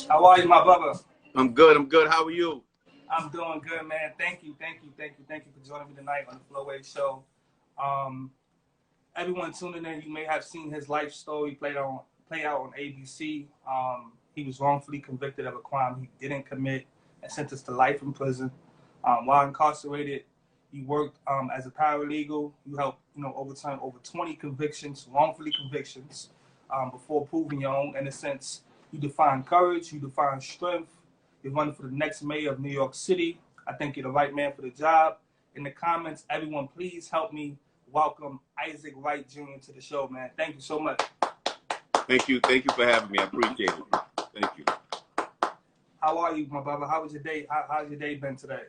How are you, my brother? I'm good. I'm good. How are you? I'm doing good, man. Thank you for joining me tonight on the FloWay show. Everyone tuning in, you may have seen his life story play out on ABC. He was wrongfully convicted of a crime he didn't commit and sentenced to life in prison. While incarcerated, he worked as a paralegal. You helped, overturn over 20 convictions, wrongfully convictions, before proving your own innocence. You define courage. You define strength. You're running for the next mayor of New York City. I think you're the right man for the job. In the comments, everyone, please help me welcome Isaac Wright Jr. to the show, man. Thank you so much. Thank you. Thank you for having me. I appreciate it. Thank you. How are you, my brother? How was your day? How's your day been today?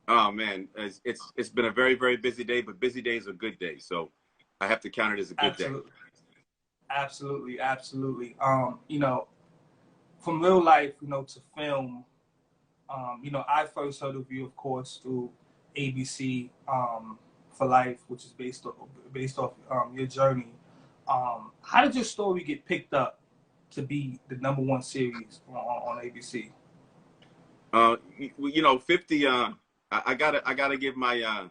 Oh man, it's been a very, very busy day, but busy days are good days, so I have to count it as a good day. Absolutely. From real life, to film, I first heard of you, of course, through ABC for Life, which is based off your journey. How did your story get picked up to be the #1 series on ABC? 50. I gotta give my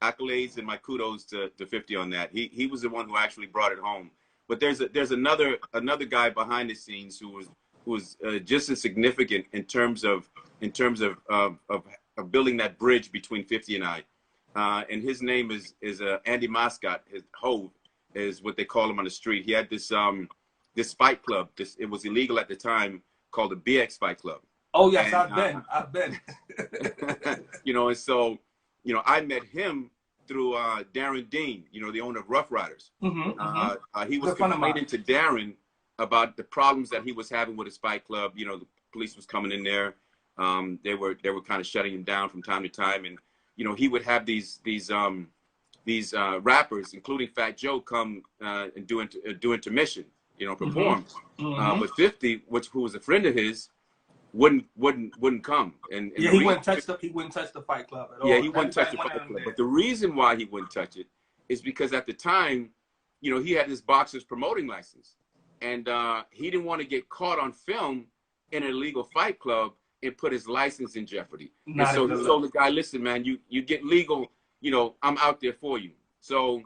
accolades and my kudos to 50 on that. He was the one who actually brought it home. But there's another guy behind the scenes who was just as significant in terms of building that bridge between 50 and I. And his name is Andy Mascot. His Hove is what they call him on the street. He had this fight club. It was illegal at the time, called the BX Fight Club. Oh yes, and, I've been. And so, I met him through Darren Dean, the owner of Rough Riders. He was complaining to Darren about the problems that he was having with his fight club. The police was coming in there. They were kind of shutting him down from time to time, and he would have these rappers, including Fat Joe, come and do intermission, perform. But 50, who was a friend of his, wouldn't come. And yeah, he wouldn't touch the fight club at all. Yeah, he wouldn't touch the fight club. But the reason why he wouldn't touch it is because at the time, he had his boxer's promoting license, and he didn't want to get caught on film in an illegal fight club and put his license in jeopardy. And so he told the guy, listen, man, you get legal, I'm out there for you. So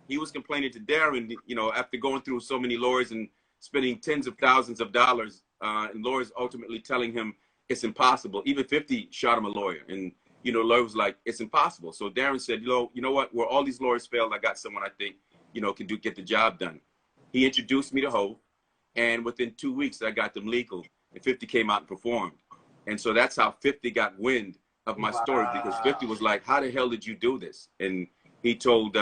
he was complaining to Darren, after going through so many lawyers and spending tens of thousands of dollars, and lawyers ultimately telling him it's impossible. Even 50 shot him a lawyer, and the lawyer was like, it's impossible. So Darren said, you know what, where all these lawyers failed, I got someone I think can get the job done. He introduced me to Hope, and within 2 weeks I got them legal, and 50 came out and performed. And so that's how 50 got wind of my story, because 50 was like, how the hell did you do this? And he told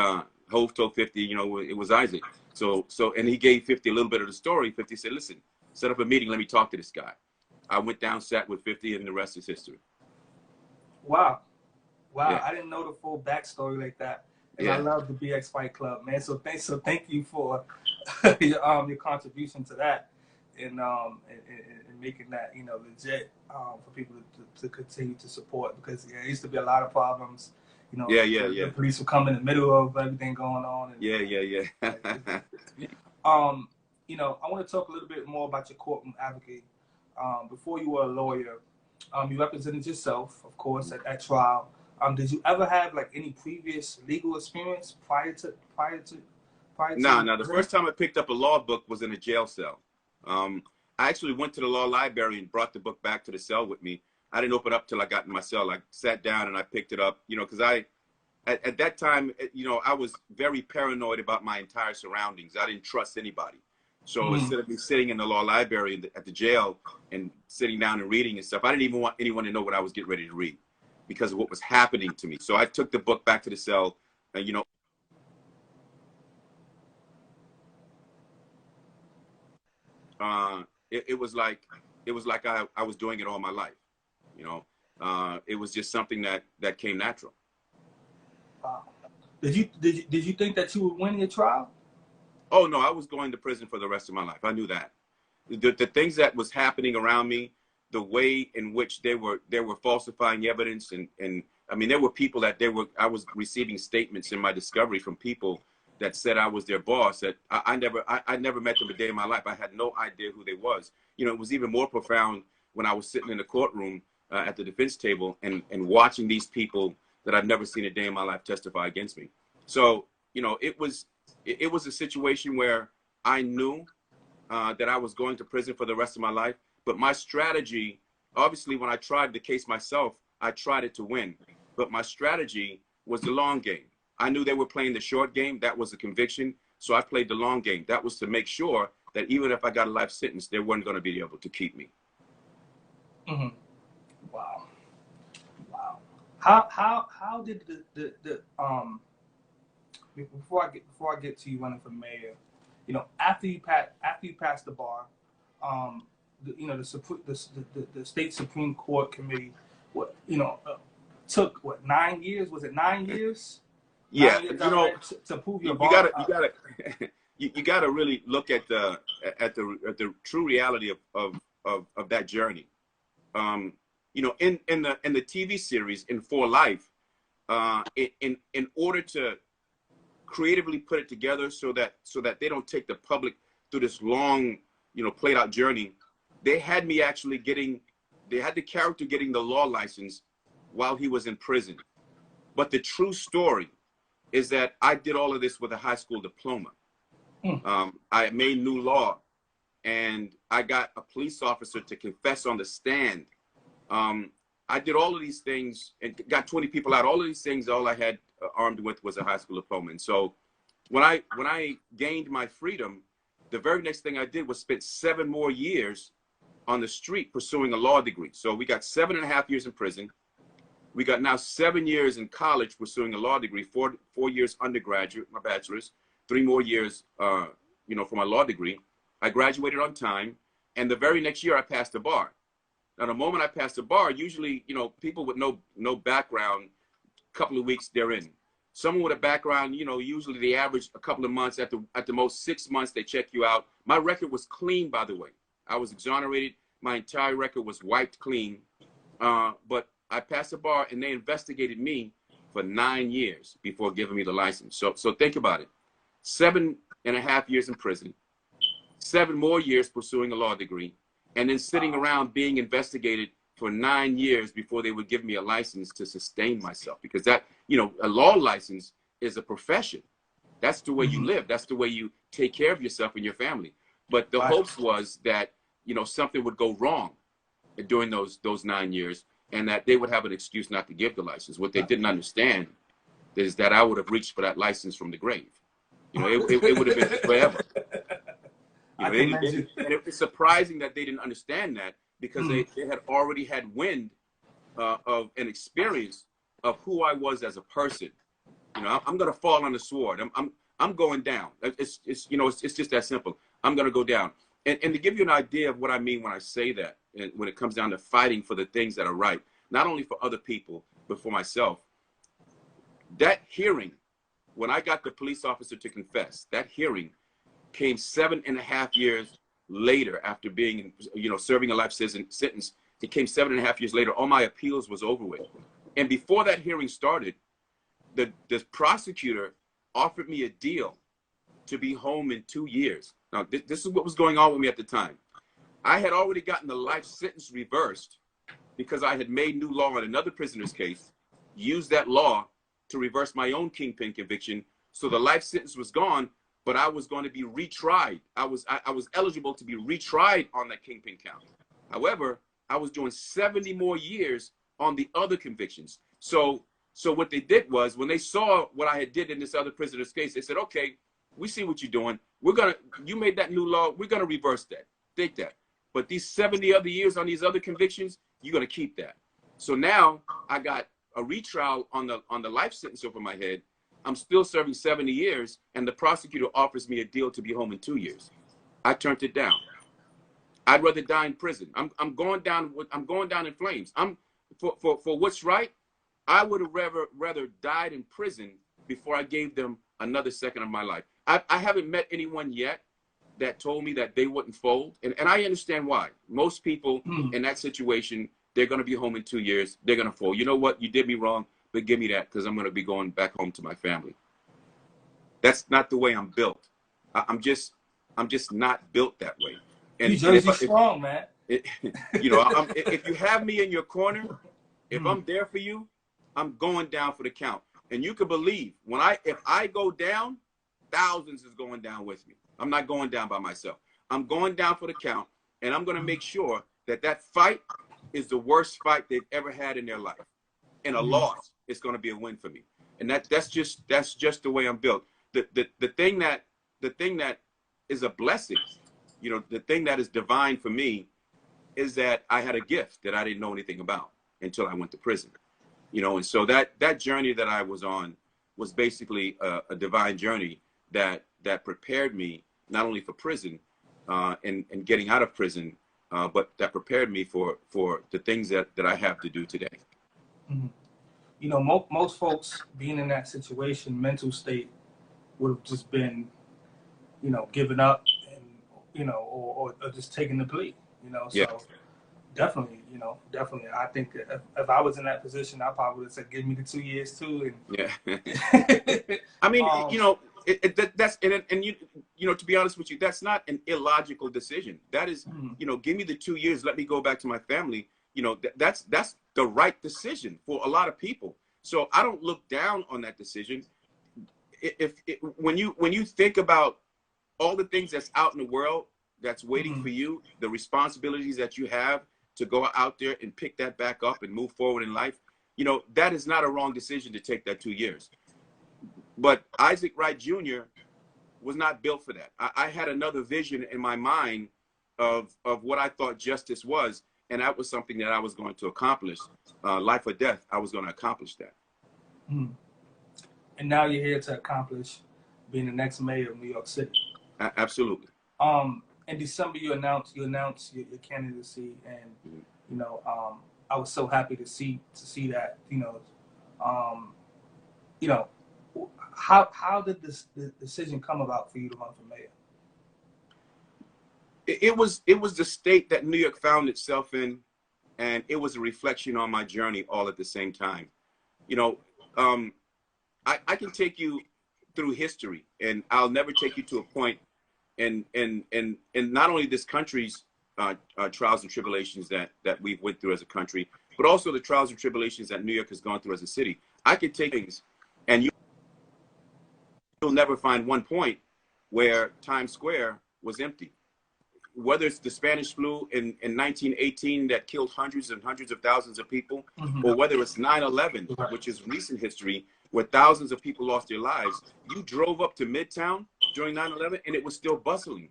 Hope told 50, it was Isaac. So and he gave 50 a little bit of the story. 50 said, listen, set up a meeting, let me talk to this guy. I went down, sat with 50, and the rest is history. Wow. Yeah. I didn't know the full backstory like that. And yeah. I love the BX Fight Club, man. So thank you for your contribution to that, and making that legit for people to continue to support, because there used to be a lot of problems. The police would come in the middle of everything going on. And, yeah. I want to talk a little bit more about your courtroom advocate. Before you were a lawyer, you represented yourself, of course, at trial. Did you ever have any previous legal experience prior to? No. The first time I picked up a law book was in a jail cell. I actually went to the law library and brought the book back to the cell with me. I didn't open up till I got in my cell. I sat down and I picked it up, because at that time, I was very paranoid about my entire surroundings. I didn't trust anybody. So instead of me sitting in the law library at the jail and sitting down and reading and stuff, I didn't even want anyone to know what I was getting ready to read, because of what was happening to me. So I took the book back to the cell, and it was like I was doing it all my life. It was just something that came natural. Wow. Did you think that you would win your trial? Oh no, I was going to prison for the rest of my life. I knew that. The things that was happening around me, the way in which they were falsifying evidence, and I mean, there were people that I was receiving statements in my discovery from people that said I was their boss. That I never met them a day in my life. I had no idea who they was. You know, it was even more profound when I was sitting in the courtroom at the defense table and watching these people that I've never seen a day in my life testify against me. So, you know, it was a situation where I knew that I was going to prison for the rest of my life. But my strategy, obviously, when I tried the case myself, I tried it to win. But my strategy was the long game. I knew they were playing the short game. That was a conviction. So I played the long game. That was to make sure that even if I got a life sentence, they weren't going to be able to keep me. Mm-hmm. Wow. Wow. How did the before I get to you running for mayor, you know, after you passed the bar, you know, the state Supreme Court committee, what, you know, took what, 9 years? Was it 9 years? Yeah, 9 years, you know, to prove your bar. You gotta really look at the true reality of that journey. You know, in the TV series in For Life, in order to creatively put it together so that they don't take the public through this long, you know, played out journey, they had me actually they had the character getting the law license while he was in prison. But the true story is that I did all of this with a high school diploma. I made new law, and I got a police officer to confess on the stand. I did all of these things and got 20 people out. All of these things, all I had armed with was a high school diploma. And so when I gained my freedom, the very next thing I did was spend 7 more years on the street pursuing a law degree. So we got 7.5 years in prison. We got now 7 years in college pursuing a law degree, 4 years undergraduate, my bachelor's, 3 more years, you know, for my law degree. I graduated on time, and the very next year I passed the bar. Now, the moment I passed the bar, usually, you know, people with no background, a couple of weeks they're in. Someone with a background, you know, usually they average a couple of months. At the most 6 months, they check you out. My record was clean, by the way. I was exonerated. My entire record was wiped clean. But I passed the bar, and they investigated me for 9 years before giving me the license. So think about it. 7.5 years in prison, 7 more years pursuing a law degree, and then sitting around being investigated for 9 years before they would give me a license to sustain myself. Because that, you know, a law license is a profession. That's the way you live. That's the way you take care of yourself and your family. But the hopes was that, you know, something would go wrong during those 9 years, and that they would have an excuse not to give the license. What they didn't understand is that I would have reached for that license from the grave. You know, it would have been forever. You know, and it's surprising that they didn't understand that, because they had already had wind of an experience of who I was as a person. You know, I'm gonna fall on the sword. I'm going down. It's you know, it's just that simple. I'm gonna go down. And to give you an idea of what I mean when I say that, and when it comes down to fighting for the things that are right, not only for other people but for myself. That hearing, when I got the police officer to confess, that hearing came 7.5 years later after being, you know, serving a life sentence. It came 7.5 years later. All my appeals was over with. And before that hearing started, the prosecutor offered me a deal to be home in 2 years. Now, this is what was going on with me at the time. I had already gotten the life sentence reversed because I had made new law on another prisoner's case, used that law to reverse my own kingpin conviction. So the life sentence was gone, but I was going to be retried. I was eligible to be retried on that kingpin count. However, I was doing 70 more years on the other convictions. So what they did was, when they saw what I had did in this other prisoner's case, they said, okay, we see what you're doing. You made that new law. We're going to reverse that. Take that. But these 70 other years on these other convictions, you're going to keep that. So now I got a retrial on the life sentence over my head. I'm still serving 70 years, and the prosecutor offers me a deal to be home in 2 years. I turned it down. I'd rather die in prison. I'm going down in flames. For what's right, I would have rather died in prison before I gave them another second of my life. I haven't met anyone yet that told me that they wouldn't fold. And I understand why. Most people in that situation, they're going to be home in 2 years. They're going to fold. You know what? You did me wrong, but give me that, because I'm going to be going back home to my family. That's not the way I'm built. I'm just not built that way. And Jersey strong, man. You know, if you have me in your corner, if I'm there for you, I'm going down for the count. And you can believe if I go down, thousands is going down with me. I'm not going down by myself. I'm going down for the count, and I'm going to make sure that fight is the worst fight they've ever had in their life. And a loss, it's going to be a win for me. And that's just the way I'm built. The thing that is a blessing, you know, the thing that is divine for me is that I had a gift that I didn't know anything about until I went to prison. You know, and so that journey that I was on was basically a divine journey that prepared me not only for prison and getting out of prison, but that prepared me for the things that I have to do today. Mm-hmm. You know, most folks being in that situation, mental state would have just been, you know, giving up and, you know, or just taking the plea, you know. So yeah. Definitely, you know, definitely. I think if I was in that position, I probably would have said, give me the 2 years too. And yeah. I mean, you know, that's, and you know, to be honest with you, that's not an illogical decision. That is, you know, give me the 2 years, let me go back to my family. You know, that's the right decision for a lot of people. So I don't look down on that decision. When you think about all the things that's out in the world that's waiting for you, the responsibilities that you have to go out there and pick that back up and move forward in life, you know, that is not a wrong decision to take that 2 years. But Isaac Wright Jr. was not built for that. I had another vision in my mind of what I thought justice was, and that was something that I was going to accomplish. Life or death, I was going to accomplish that. And now you're here to accomplish being the next mayor of New York City. Absolutely. In December, you announced your candidacy, and you know, I was so happy to see that. You know, how did the decision come about for you to run for mayor? It was the state that New York found itself in, and it was a reflection on my journey all at the same time. You know, I can take you through history, and I'll never take you to a point in not only this country's trials and tribulations that we've went through as a country, but also the trials and tribulations that New York has gone through as a city. I could take things, and you'll never find one point where Times Square was empty. Whether it's the Spanish flu in 1918 that killed hundreds and hundreds of thousands of people, or whether it's 9/11, which is recent history, where thousands of people lost their lives. You drove up to Midtown during 9/11, and it was still bustling.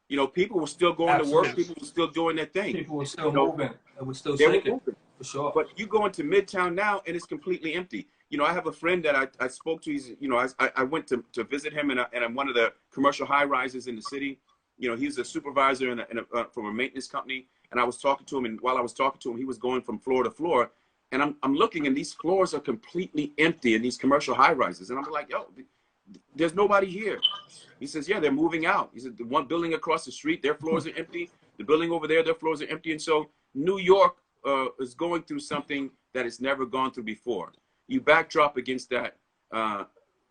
You know, people were still going to work. People were still doing their thing. People were still moving. It was still shaking, for sure. But you go into Midtown now, and it's completely empty. You know, I have a friend that I spoke to. He's, you know, I went to visit him in one of the commercial high rises in the city. You know, he's a supervisor from a maintenance company. And I was talking to him, and while I was talking to him, he was going from floor to floor. And I'm looking, and these floors are completely empty in these commercial high rises. And I'm like, yo, there's nobody here. He says, yeah, they're moving out. He said, the one building across the street, their floors are empty. The building over there, their floors are empty. And so New York is going through something that it's never gone through before. You backdrop against that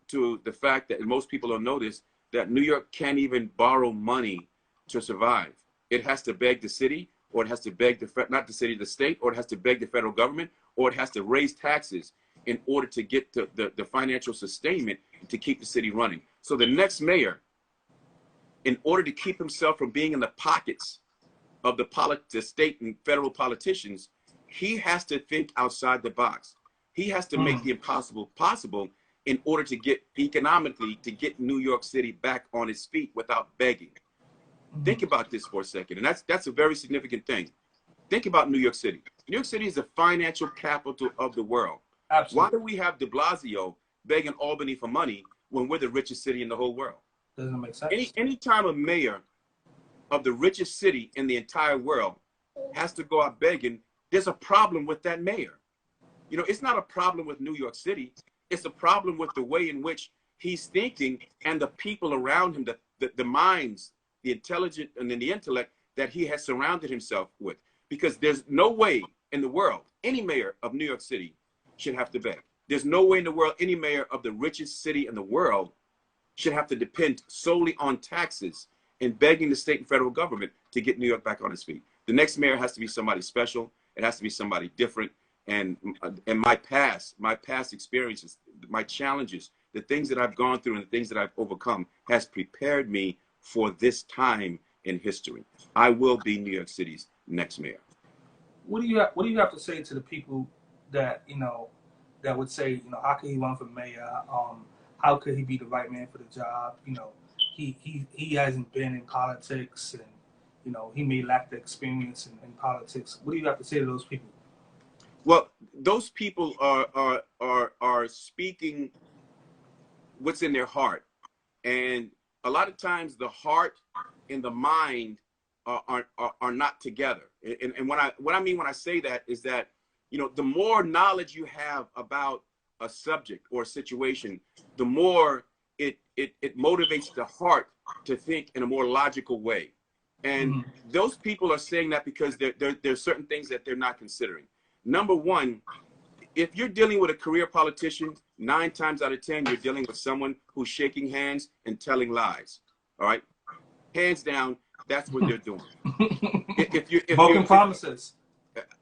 to the fact that, and most people don't know this, that New York can't even borrow money to survive. It has to beg the city, or it has to beg not the city, the state, or it has to beg the federal government, or it has to raise taxes in order to get the financial sustainment to keep the city running. So the next mayor, in order to keep himself from being in the pockets of the state and federal politicians, he has to think outside the box. He has to make the impossible possible in order to get New York City back on its feet without begging. Think about this for a second, and that's a very significant thing. Think about New York City. New York City is the financial capital of the world. Absolutely. Why do we have de Blasio begging Albany for money when we're the richest city in the whole world? Doesn't make sense. Anytime a mayor of the richest city in the entire world has to go out begging, there's a problem with that mayor. You know, it's not a problem with New York City. It's a problem with the way in which he's thinking and the people around him, the minds, the intelligent and then the intellect that he has surrounded himself with. Because there's no way in the world any mayor of New York City should have to beg. There's no way in the world any mayor of the richest city in the world should have to depend solely on taxes and begging the state and federal government to get New York back on its feet. The next mayor has to be somebody special. It has to be somebody different. And my past experiences, my challenges, the things that I've gone through and the things that I've overcome has prepared me for this time in history. I will be New York City's next mayor. What do you have to say to the people that, you know, that would say, you know, how could he run for mayor? How could he be the right man for the job? You know, he hasn't been in politics, and, you know, he may lack the experience in politics. What do you have to say to those people? Well, those people are speaking what's in their heart, and a lot of times the heart and the mind are not together. And what I mean when I say that is that, you know, the more knowledge you have about a subject or a situation, the more it motivates the heart to think in a more logical way. And those people are saying that because there's certain things that they're not considering. Number one, if you're dealing with a career politician, 9 times out of 10, you're dealing with someone who's shaking hands and telling lies. All right, hands down, that's what they're doing. Broken promises.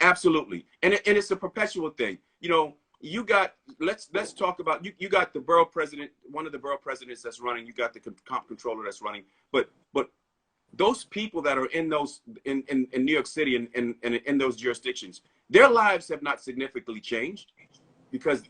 Absolutely, and it's a perpetual thing. You know, you got let's talk about you got the borough president, one of the borough presidents that's running. You got the comp controller that's running, but those people that are in those in New York City and in those jurisdictions, their lives have not significantly changed because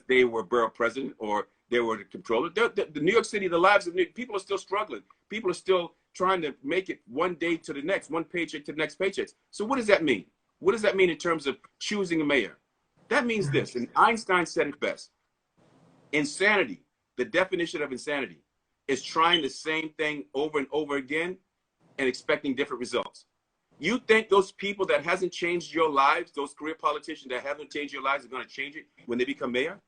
they were borough president or they were the controller. The New York City, the lives of people are still struggling. People are still trying to make it one day to the next, one paycheck to the next paycheck. So what does that mean? What does that mean in terms of choosing a mayor? That means this, and Einstein said it best. Insanity, the definition of insanity, is trying the same thing over and over again and expecting different results. You think those people that hasn't changed your lives, those career politicians that haven't changed your lives, are going to change it when they become mayor?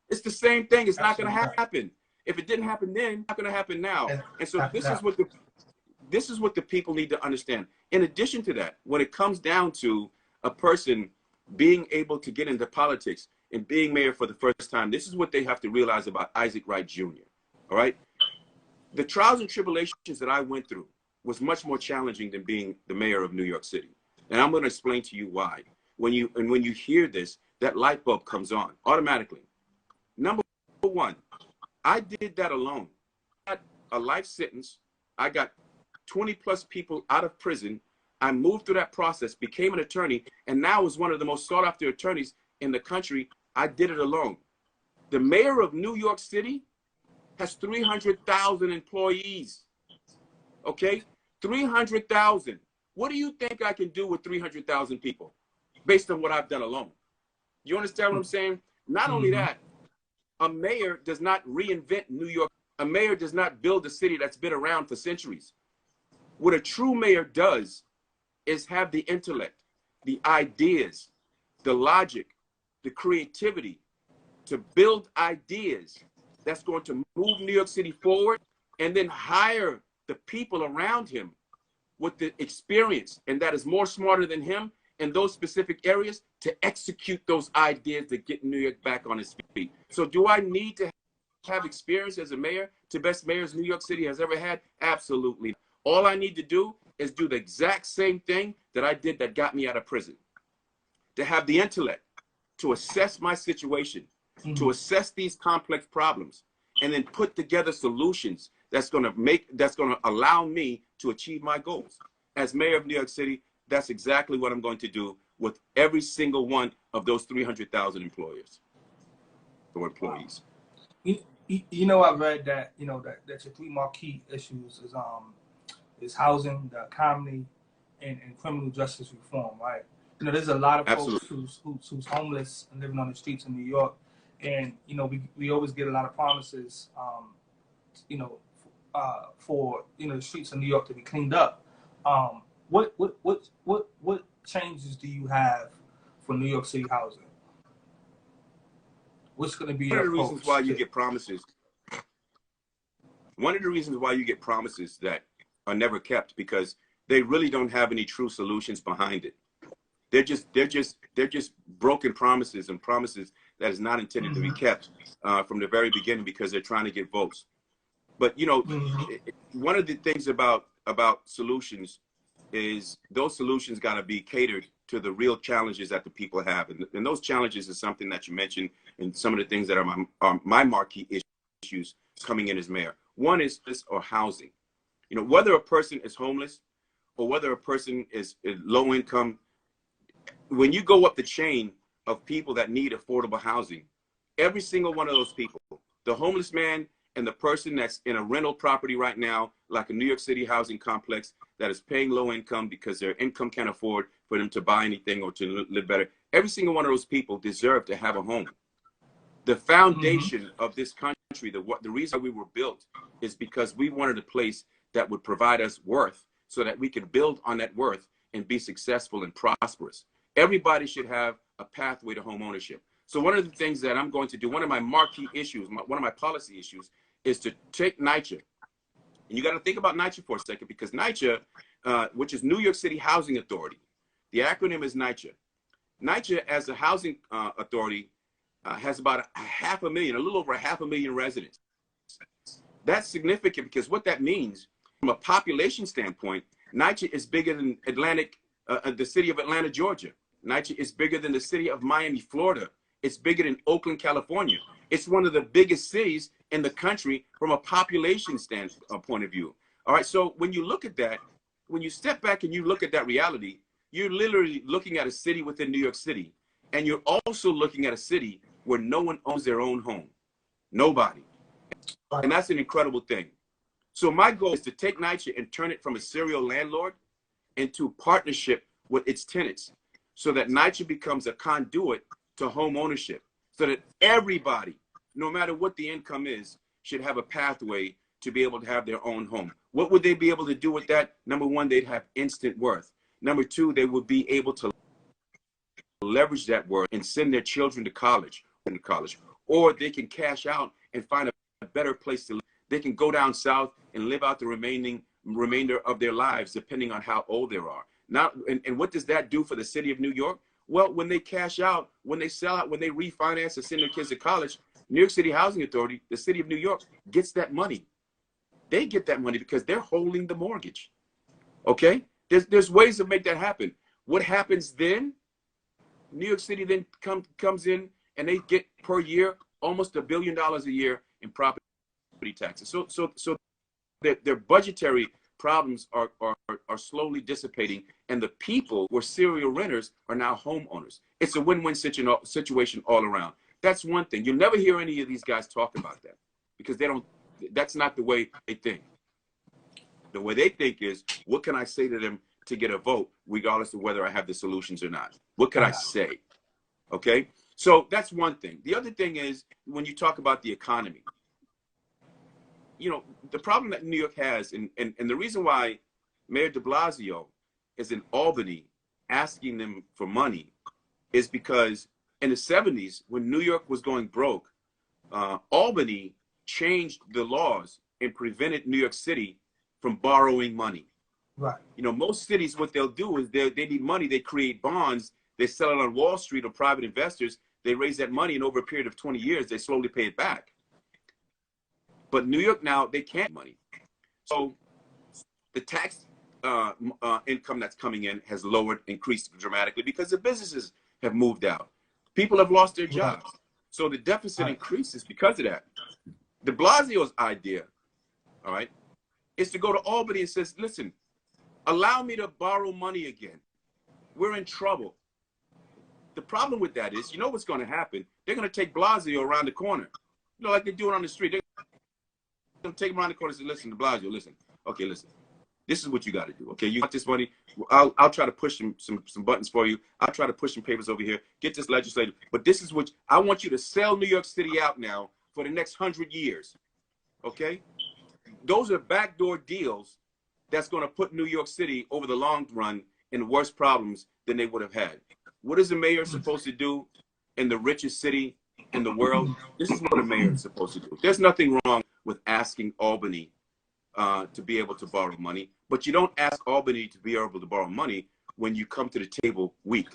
It's the same thing. It's not going to happen. If it didn't happen then, it's not going to happen now. And so this is what the people need to understand. In addition to that, when it comes down to a person being able to get into politics and being mayor for the first time, this is what they have to realize about Isaac Wright Jr. All right? The trials and tribulations that I went through was much more challenging than being the mayor of New York City. And I'm going to explain to you why. When you hear this, that light bulb comes on automatically. Number one, I did that alone. I got a life sentence. I got 20 plus people out of prison. I moved through that process, became an attorney, and now is one of the most sought after attorneys in the country. I did it alone. The mayor of New York City has 300,000 employees. Okay? 300,000. What do you think I can do with 300,000 people based on what I've done alone? You understand what I'm saying? Not only that, a mayor does not reinvent New York. A mayor does not build a city that's been around for centuries. What a true mayor does is have the intellect, the ideas, the logic, the creativity to build ideas that's going to move New York City forward, and then hire the people around him with the experience and that is more smarter than him in those specific areas to execute those ideas to get New York back on its feet. So do I need to have experience as a mayor to best mayors New York City has ever had? Absolutely. All I need to do is do the exact same thing that I did that got me out of prison. To have the intellect to assess my situation, to assess these complex problems, and then put together solutions that's going to allow me to achieve my goals. As mayor of New York City, that's exactly what I'm going to do with every single one of those 300,000 employers or employees. You know, I read that, you know, that your 3 marquee issues is housing, the economy, and criminal justice reform, right? You know, there's a lot of folks who's homeless and living on the streets in New York, and you know, we always get a lot of promises, you know, for the streets of New York to be cleaned up. What changes do you have for New York City housing? What's going to be one of the reasons why you get promises? One of the reasons why you get promises that are never kept because they really don't have any true solutions behind it. They're just broken promises and promises that is not intended to be kept from the very beginning because they're trying to get votes. But you know, Mhm. one of the things about solutions is those solutions got to be catered to the real challenges that the people have, and those challenges is something that you mentioned in some of the things that are my marquee issues coming in as mayor. One is this, or housing. You know, whether a person is homeless or whether a person is low income, when you go up the chain of people that need affordable housing, every single one of those people, the homeless man and the person that's in a rental property right now, like a New York City housing complex that is paying low income because their income can't afford for them to buy anything or to live better, every single one of those people deserve to have a home. The foundation of this country, the reason we were built is because we wanted a place that would provide us worth so that we could build on that worth and be successful and prosperous. Everybody should have a pathway to home ownership. So one of the things that I'm going to do, one of my marquee issues, one of my policy issues, is to take NYCHA. And you got to think about NYCHA for a second, because NYCHA, which is New York City Housing Authority, the acronym is NYCHA. NYCHA, as a housing authority, has about a little over 500,000 residents. That's significant because what that means from a population standpoint, NYCHA is bigger than the city of Atlanta, Georgia. NYCHA is bigger than the city of Miami, Florida. It's bigger than Oakland, California. It's one of the biggest cities in the country from a population point of view. All right, so when you look at that, when you step back and you look at that reality, you're literally looking at a city within New York City, and you're also looking at a city where no one owns their own home. Nobody. And that's an incredible thing. So my goal is to take NYCHA and turn it from a serial landlord into partnership with its tenants, so that NYCHA becomes a conduit to home ownership, so that everybody, no matter what the income is, should have a pathway to be able to have their own home. What would they be able to do with that? Number one, they'd have instant worth. Number two, they would be able to leverage that worth and send their children to college, or they can cash out and find a better place to live. They can go down south and live out the remainder of their lives, depending on how old they are. Now, and what does that do for the city of New York? Well, when they cash out, when they sell out, when they refinance and send their kids to college, New York City Housing Authority, the city of New York, gets that money. They get that money because they're holding the mortgage. Okay? There's ways to make that happen. What happens then? New York City then comes in and they get per year almost $1 billion a year in property taxes. So their budgetary problems are slowly dissipating, and the people who are serial renters are now homeowners. It's a win-win situation all around. That's one thing. You'll never hear any of these guys talk about that, because that's not the way they think. The way they think is, what can I say to them to get a vote, regardless of whether I have the solutions or not? What can I say? Okay? So that's one thing. The other thing is, when you talk about the economy, you know, the problem that New York has, and the reason why Mayor de Blasio is in Albany asking them for money, is because in the 70s, when New York was going broke, Albany changed the laws and prevented New York City from borrowing money. Right. You know, most cities, what they'll do is they need money, they create bonds, they sell it on Wall Street or private investors, they raise that money, and over a period of 20 years, they slowly pay it back. But New York now, they can't money. So the tax income that's coming in has increased dramatically, because the businesses have moved out. People have lost their jobs. So the deficit increases because of that. De Blasio's idea, all right, is to go to Albany and says, listen, allow me to borrow money again. We're in trouble. The problem with that is, you know what's going to happen? They're going to take Blasio around the corner. You know, like they do it on the street. They're going to take him around the corner and say, listen, de Blasio, listen. Okay, listen. This is what you got to do. Okay, you want this money? I'll try to push some buttons for you. I'll try to push some papers over here. Get this legislative. But this is what I want you to sell New York City out now for the next 100 years. Okay? Those are backdoor deals that's going to put New York City over the long run in worse problems than they would have had. What is a mayor supposed to do in the richest city in the world? This is what a mayor is supposed to do. There's nothing wrong with asking Albany to be able to borrow money, but you don't ask Albany to be able to borrow money when you come to the table weak,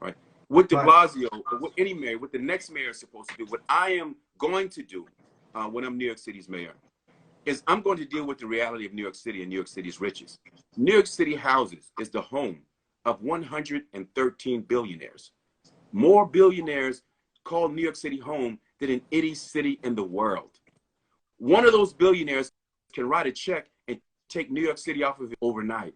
right? What de Blasio, or what any mayor, what the next mayor is supposed to do, what I am going to do when I'm New York City's mayor, is I'm going to deal with the reality of New York City and New York City's riches. New York City houses is the home of 113 billionaires. More billionaires call New York City home than in any city in the world. One of those billionaires can write a check and take New York City off of it overnight.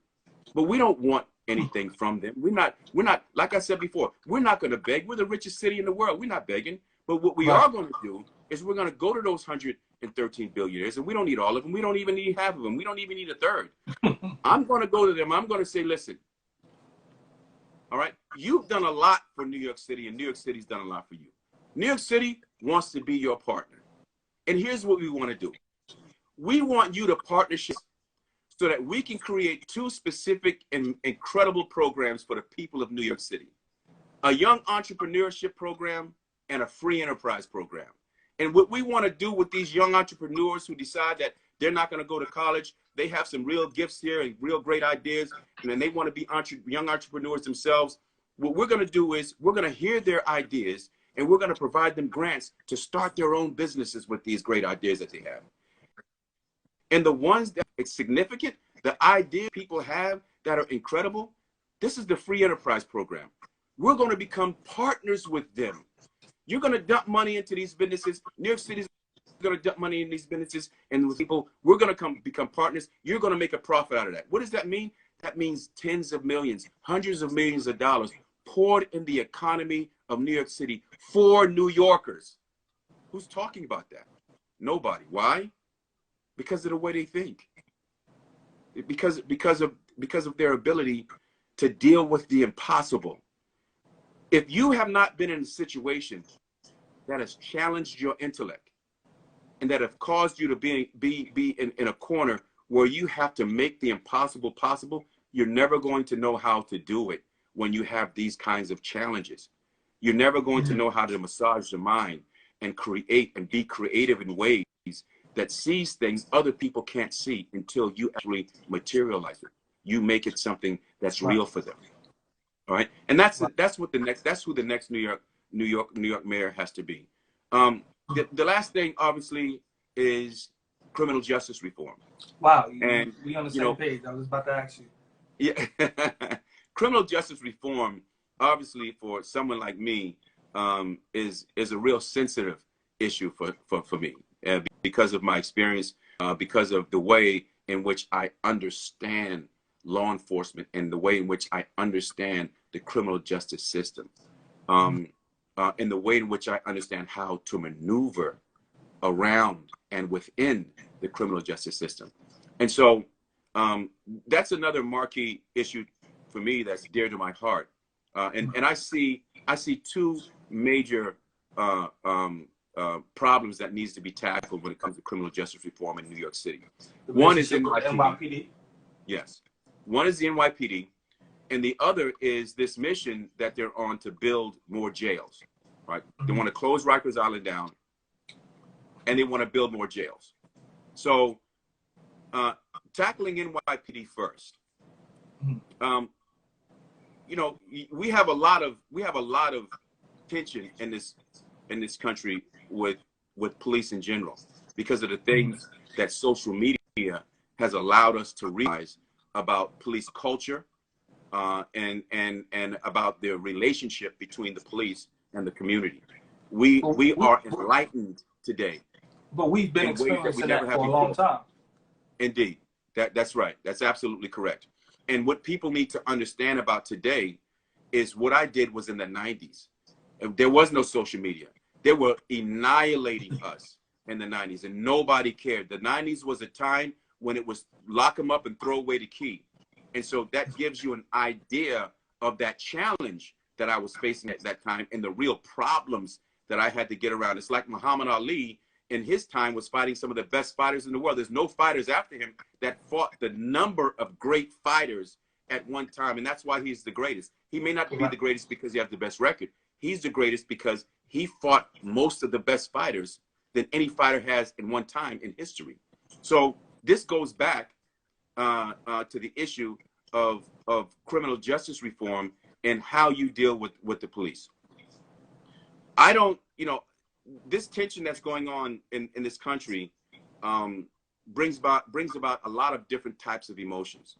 But we don't want anything from them. We're not, like I said before, we're not going to beg. We're the richest city in the world. We're not begging. But what we are going to do is we're going to go to those 113 billionaires, and we don't need all of them. We don't even need half of them. We don't even need a third. I'm going to go to them. I'm going to say, listen, all right, you've done a lot for New York City, and New York City's done a lot for you. New York City wants to be your partner. And here's what we want to do. We want you to partnership so that we can create two specific and incredible programs for the people of New York City. A young entrepreneurship program and a free enterprise program. And what we want to do with these young entrepreneurs who decide that they're not going to go to college, they have some real gifts here and real great ideas, and then they want to be young entrepreneurs themselves. What we're going to do is we're going to hear their ideas, and we're going to provide them grants to start their own businesses with these great ideas that they have. And the ones that it's significant, the ideas people have that are incredible, this is the free enterprise program. We're going to become partners with them. You're going to dump money into these businesses. New York City's going to dump money in these businesses, and with people, we're going to become partners. You're going to make a profit out of that. What does that mean? That means tens of millions, hundreds of millions of dollars poured in the economy of New York City for New Yorkers. Who's talking about that? Nobody. Why? Because of the way they think. Because of their ability to deal with the impossible. If you have not been in a situation that has challenged your intellect and that have caused you to be in a corner where you have to make the impossible possible, you're never going to know how to do it when you have these kinds of challenges. You're never going to know how to massage the mind and create and be creative in ways that sees things other people can't see until you actually materialize it. You make it something that's real for them. All right, and that's who the next New York mayor has to be. The last thing, obviously, is criminal justice reform. Wow, and we on the same page. I was about to ask you. Yeah, criminal justice reform, obviously, for someone like me, is a real sensitive issue for me because of my experience, because of the way in which I understand law enforcement and the way in which I understand the criminal justice system, and the way in which I understand how to maneuver around and within the criminal justice system. And so that's another marquee issue for me that's dear to my heart. And I see two major problems that needs to be tackled when it comes to criminal justice reform in New York City. One is NYPD. Yes. One is the NYPD, and the other is this mission that they're on to build more jails, right? They want to close Rikers Island down, and they want to build more jails. So tackling NYPD first. You know, we have a lot of tension in this country with police in general because of the things that social media has allowed us to realize about police culture, and about the relationship between the police and the community. We are enlightened today. But we've been experiencing that for a long time. Indeed. That's right. That's absolutely correct. And what people need to understand about today is what I did was in the 90s. There was no social media. They were annihilating us in the 90s, and nobody cared. The 90s was a time when it was lock them up and throw away the key. And so that gives you an idea of that challenge that I was facing at that time and the real problems that I had to get around. It's like Muhammad Ali in his time was fighting some of the best fighters in the world. There's no fighters after him that fought the number of great fighters at one time. And that's why he's the greatest. He may not be the greatest because he has the best record. He's the greatest because he fought most of the best fighters than any fighter has in one time in history. So this goes back to the issue of criminal justice reform and how you deal with the police. I don't, this tension that's going on in this country brings about a lot of different types of emotions.